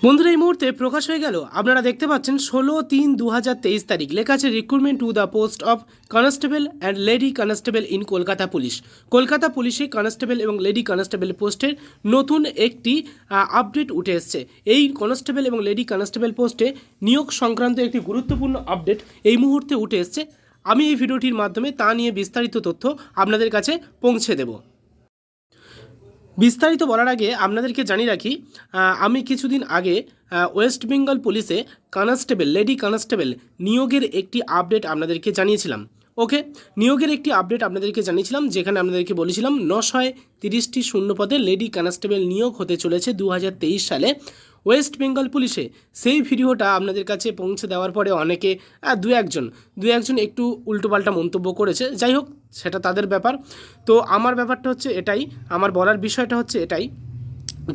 বন্ধুরা এই মুহূর্তে প্রকাশ হয়ে গেল। আপনারা দেখতে পাচ্ছেন 16/3/2023 তারিখ লেখা আছে recruitment to the post of constable and lady constable in Kolkata police. Kolkata পুলিশে কনস্টেবল এবং লেডি কনস্টেবল পোস্টের নতুন একটি আপডেট উঠে এসছে। এই কনস্টেবল এবং লেডি কনস্টেবল পোস্টে নিয়োগ সংক্রান্ত একটি গুরুত্বপূর্ণ আপডেট এই মুহূর্তে উঠে এসছে। আমি এই ভিডিওটির মাধ্যমে তা নিয়ে বিস্তারিত তথ্য আপনাদের কাছে পৌঁছে দেব। বিস্তারিত বলার আগে আপনাদেরকে জানিয়ে রাখি, আমি কিছুদিন আগে ওয়েস্ট বেঙ্গল পুলিশে কনস্টেবল লেডি কনস্টেবল নিয়োগের একটি আপডেট আপনাদেরকে জানিয়েছিলাম। ওকে, নিয়োগের একটি আপডেট আপনাদেরকে জানিয়েছিলাম, যেখানে আপনাদেরকে বলেছিলাম 930টি শূন্য পদে লেডি কনস্টেবল নিয়োগ হতে চলেছে 2023 সালে ওয়েস্ট বেঙ্গল পুলিশে। সেই ভিডিওটা আপনাদের কাছে পৌঁছে দেওয়ার পরে অনেকে দু একজন একটু উল্টোপাল্টা মন্তব্য করেছে। যাই হোক, সেটা তাদের ব্যাপার। তো আমার ব্যাপারটা হচ্ছে এটাই, আমার বলার বিষয়টা হচ্ছে এটাই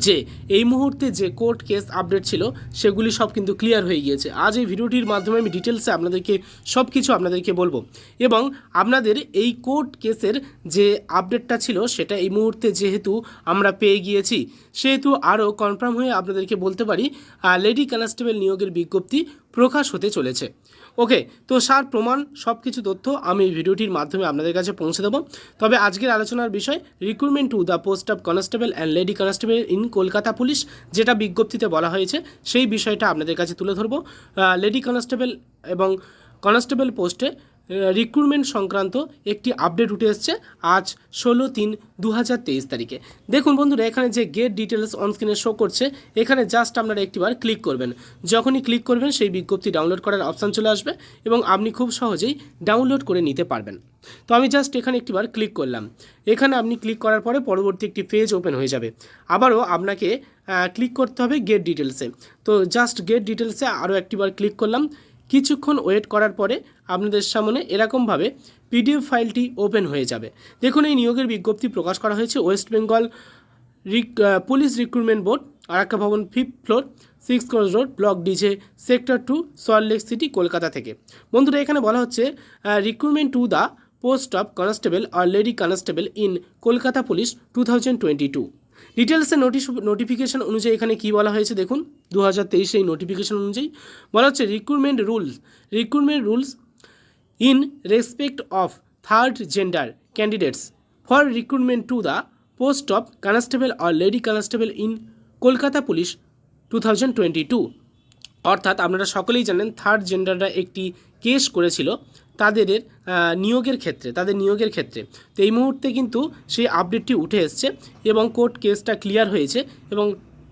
যে এই মুহূর্তে যে কোর্ট কেস আপডেট ছিল সেগুলি সব কিন্তু ক্লিয়ার হয়ে গিয়েছে। আজ এই ভিডিওটির মাধ্যমে আমি ডিটেলসে আপনাদেরকে সব কিছু আপনাদেরকে বলবো, এবং আপনাদের এই কোর্ট কেসের যে আপডেটটা ছিল সেটা এই মুহূর্তে যেহেতু আমরা পেয়ে গিয়েছি, সেহেতু আরও কনফার্ম হয়ে আপনাদেরকে বলতে পারি লেডি কনস্টেবল নিয়োগের বিজ্ঞপ্তি প্রকাশ হতে চলেছে। ওকে, তো সার প্রমাণ সব কিছু তথ্য আমি এই ভিডিওটির মাধ্যমে আপনাদের কাছে পৌঁছে দেবো। তবে আজকের আলোচনার বিষয় recruitment to the post of constable and lady constable in Kolkata police, যেটা বিজ্ঞপ্তিতে বলা হয়েছে সেই বিষয়টা আপনাদের কাছে তুলে ধরবো। লেডি কনস্টেবল এবং কনস্টেবল পোস্টে রিক্রুটমেন্ট সংক্রান্ত একটি আপডেট উঠে এসছে আজ 16/3/2023 তারিখে। দেখুন বন্ধুরা, এখানে যে গেট ডিটেলস অন স্ক্রিনে শো করছে, এখানে জাস্ট আপনারা একটিবার ক্লিক করবেন। যখনই ক্লিক করবেন সেই বিজ্ঞপ্তি ডাউনলোড করার অপশান চলে আসবে এবং আপনি খুব সহজেই ডাউনলোড করে নিতে পারবেন। তো আমি জাস্ট এখানে একটিবার ক্লিক করলাম। এখানে আপনি ক্লিক করার পরে পরবর্তী একটি পেজ ওপেন হয়ে যাবে। আবারও আপনাকে ক্লিক করতে হবে গেট ডিটেলসে। তো জাস্ট গেট ডিটেলসে আরও একটিবার ক্লিক করলাম। কিছুক্ষণ ওয়েট করার পরে আপনাদের সামনে এরকমভাবে পিডিএফ ফাইলটি ওপেন হয়ে যাবে। দেখুন, এই নিয়োগের বিজ্ঞপ্তি প্রকাশ করা হয়েছে West Bengal police recruitment board, Araksha Bhavan 5th floor, 6 cross road, block DJ, sector 2, Salt Lake city, Kolkata থেকে। বন্ধুরা, এখানে বলা হচ্ছে recruitment to the post of constable R lady constable in Kolkata police 2022। ডিটেলসের নোটিফিকেশন অনুযায়ী এখানে কি বলা হয়েছে দেখুন, 2023 এই নোটিফিকেশন অনুযায়ী বলা হচ্ছে recruitment rules in respect of third gender candidates for recruitment to the post of constable R lady constable in Kolkata police 2022। অর্থাৎ আপনারা সকলেই জানেন থার্ড জেন্ডাররা একটি কেস করেছিল তাদের নিয়োগের ক্ষেত্রে। তো এই মুহূর্তে কিন্তু সেই আপডেটটি উঠে এসছে এবং কোর্ট কেসটা ক্লিয়ার হয়েছে এবং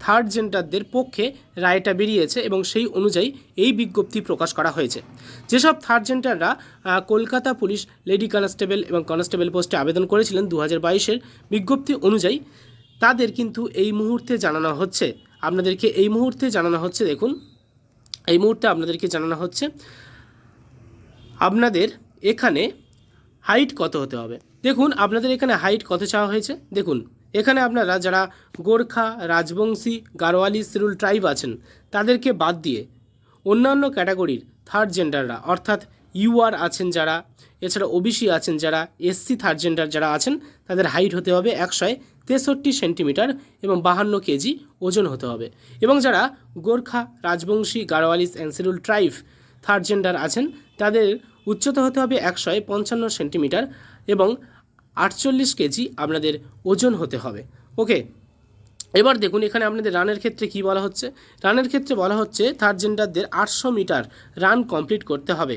থার্ড জেন্ডারদের পক্ষে রায়টা বেরিয়েছে এবং সেই অনুযায়ী এই বিজ্ঞপ্তি প্রকাশ করা হয়েছে। যেসব থার্ড জেন্ডাররা কলকাতা পুলিশ লেডি কনস্টেবল এবং কনস্টেবল পোস্টে আবেদন করেছিলেন 2022-এর বিজ্ঞপ্তি অনুযায়ী, তাদের কিন্তু এই মুহূর্তে জানানো হচ্ছে দেখুন, এই মুহূর্তে আপনাদেরকে জানানো হচ্ছে আপনাদের এখানে হাইট কত হতে হবে। দেখুন, আপনাদের এখানে হাইট কত চাওয়া হয়েছে। দেখুন, এখানে আপনারা যারা গোর্খা, রাজবংশী, গারোয়ালি, শিডিউল ট্রাইব আছেন তাদেরকে বাদ দিয়ে অন্যান্য ক্যাটাগরির থার্ড জেন্ডাররা, অর্থাৎ ইউআর আছেন যারা, এছাড়া ওবিসি আছেন যারা, এসসি থার্ড জেন্ডার যারা আছেন, তাদের হাইট হতে হবে 163 সেন্টিমিটার এবং 52 কেজি ওজন হতে হবে। এবং যারা Gorkha, Rajbanshi, Garhwalis and schedule tribe third gender আছেন, তাদের উচ্চতা হতে হবে 155 সেন্টিমিটার এবং 48 কেজি আপনাদের ওজন হতে হবে। ওকে, এবার দেখুন এখানে আপনাদের রানের ক্ষেত্রে কি বলা হচ্ছে। রানের ক্ষেত্রে বলা হচ্ছে থার্ড জেন্ডারদের 800 মিটার রান কমপ্লিট করতে হবে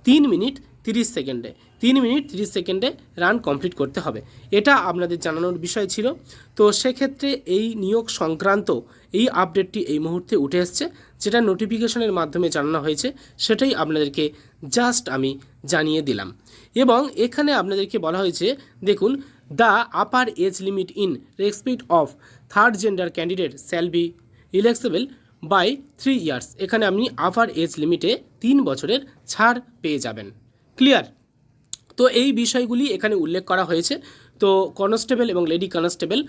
3 মিনিট 30 সেকেন্ডে রান কমপ্লিট করতে হবে। এটা আপনাদের জানানোর বিষয় ছিল। তো সেক্ষেত্রে এই নিয়োগ সংক্রান্ত এই আপডেটটি এই মুহূর্তে উঠে এসছে, যেটা নোটিফিকেশনের মাধ্যমে জানানো হয়েছে, সেটাই আপনাদেরকে জাস্ট আমি জানিয়ে দিলাম। এবং এখানে আপনাদেরকে বলা হয়েছে দেখুন, the upper age limit in respect of third gender candidate shall be relaxable by 3 years. এখানে আপনি আপার এজ লিমিটে 3 বছরের ছাড় পেয়ে যাবেন। ক্লিয়ার? তো এই বিষয়গুলি এখানে উল্লেখ করা হয়েছে। তো কনস্টেবল এবং লেডি কনস্টেবল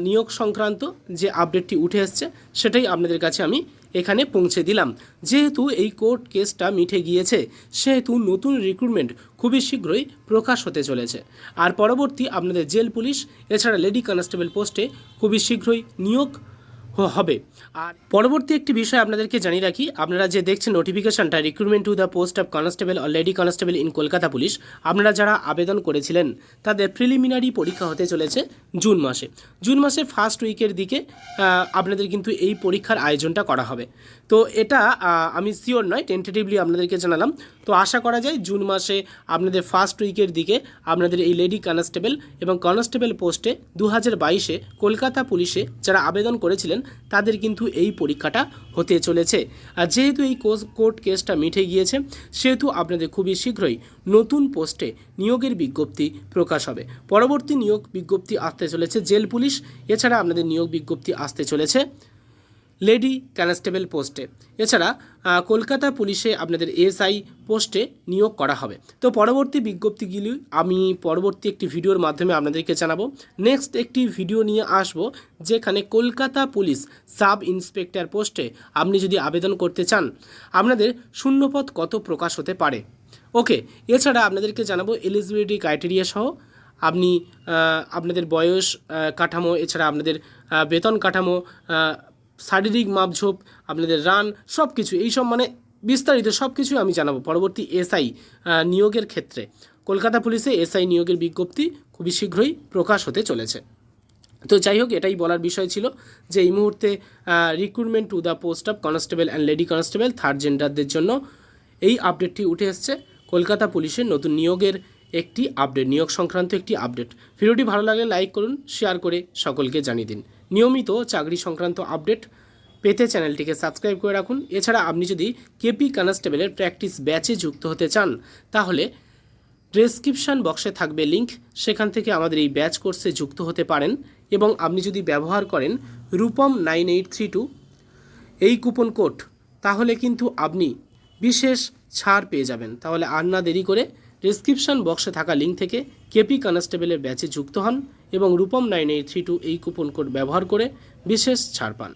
নিয়োগ সংক্রান্ত যে আপডেটটি উঠে এসছে সেটাই আপনাদের কাছে আমি এখানে পৌঁছে দিলাম। যেহেতু এই কোর্ট কেসটা মিটে গিয়েছে, সেহেতু নতুন রিক্রুটমেন্ট খুবই শীঘ্রই প্রকাশ হতে চলেছে। আর পরবর্তী আপনাদের জেল পুলিশ এছাড়া লেডি কনস্টেবল পোস্টে খুবই শীঘ্রই নিয়োগ হবে। আর পরবর্তী একটি বিষয় আপনাদেরকে জানিয়ে রাখি, আপনারা যে দেখছেন নোটিফিকেশনটা recruitment to the post of constable or lady constable in Kolkata police, আপনারা যারা আবেদন করেছিলেন তাদের প্রিলিমিনারি পরীক্ষা হতে চলেছে জুন মাসে ফার্স্ট উইকের দিকে আপনাদের কিন্তু এই পরীক্ষার আয়োজনটা করা হবে। তো এটা আমি শিওর নয়, টেন্টেটিভলি আপনাদেরকে জানালাম। তো আশা করা যায় জুন মাসে আপনাদের ফার্স্ট উইকের দিকে আপনাদের এই লেডি কনস্টেবল এবং কনস্টেবল পোস্টে 2022-এ কলকাতা পুলিশে যারা আবেদন করেছিলেন তাদের কিন্তু এই পরীক্ষাটা হতে চলেছে। আর যেহেতু এই কোর্ট কেসটা মিটে গিয়েছে, সেহেতু আপনাদের খুবই শীঘ্রই নতুন পোস্টে নিয়োগের বিজ্ঞপ্তি প্রকাশ হবে। পরবর্তী নিয়োগ বিজ্ঞপ্তি আসতে চলেছে জেল পুলিশ, এছাড়া আপনাদের নিয়োগ বিজ্ঞপ্তি আসতে চলেছে লেডি কনস্টেবল পোস্টে। এছাড়া কলকাতা পুলিশে আপনাদের এসআই পোস্টে নিয়োগ করা হবে। তো পরবর্তী বিজ্ঞপ্তিগুলি আমি পরবর্তী একটি ভিডিওর মাধ্যমে আপনাদেরকে জানাবো। নেক্সট একটি ভিডিও নিয়ে আসব, যেখানে কলকাতা পুলিশ সাব ইন্সপেক্টর পোস্টে আপনি যদি আবেদন করতে চান আপনাদের শূন্যপদ কত প্রকাশ হতে পারে। ওকে, এছাড়া আপনাদেরকে জানাবো এলিজিবিলিটি ক্রাইটেরিয়া সহ আপনি আপনাদের বয়স কাঠামো, এছাড়া আপনাদের বেতন কাঠামো, শারীরিক মাপঝোপ, আপনাদের রান, সব কিছু এইসব মানে বিস্তারিত সব কিছুই আমি জানাবো পরবর্তী এসআই নিয়োগের ক্ষেত্রে। কলকাতা পুলিশে এসআই নিয়োগের বিজ্ঞপ্তি খুবই শীঘ্রই প্রকাশ হতে চলেছে। তো যাই হোক, এটাই বলার বিষয় ছিল যে এই মুহূর্তে recruitment to the post of constable and lady constable third জেন্ডারদের জন্য এই আপডেটটি উঠে এসছে। কলকাতা পুলিশের নতুন নিয়োগের একটি আপডেট, নিয়োগ সংক্রান্ত একটি আপডেট। ভিডিওটি ভালো লাগলে লাইক করুন, শেয়ার করে সকলকে জানিয়ে দিন। নিয়মিত চাকরি সংক্রান্ত আপডেট পেতে চ্যানেলটিকে সাবস্ক্রাইব করে রাখুন। এছাড়া আপনি যদি কেপি কনস্টেবলের প্র্যাকটিস ব্যাচে যুক্ত হতে চান তাহলে ডেসক্রিপশান বক্সে থাকবে লিঙ্ক, সেখান থেকে আমাদের এই ব্যাচ কোর্সে যুক্ত হতে পারেন। এবং আপনি যদি ব্যবহার করেন রূপম 9832 এই কুপন কোড, তাহলে কিন্তু আপনি বিশেষ ছাড় পেয়ে যাবেন। তাহলে আর না দেরি করে ডেসক্রিপশান বক্সে থাকা লিঙ্ক থেকে কেপি কনস্টেবলের ব্যাচে যুক্ত হন এবং রূপম 9832 এই কুপন কোড ব্যবহার করে বিশেষ ছাড় পান।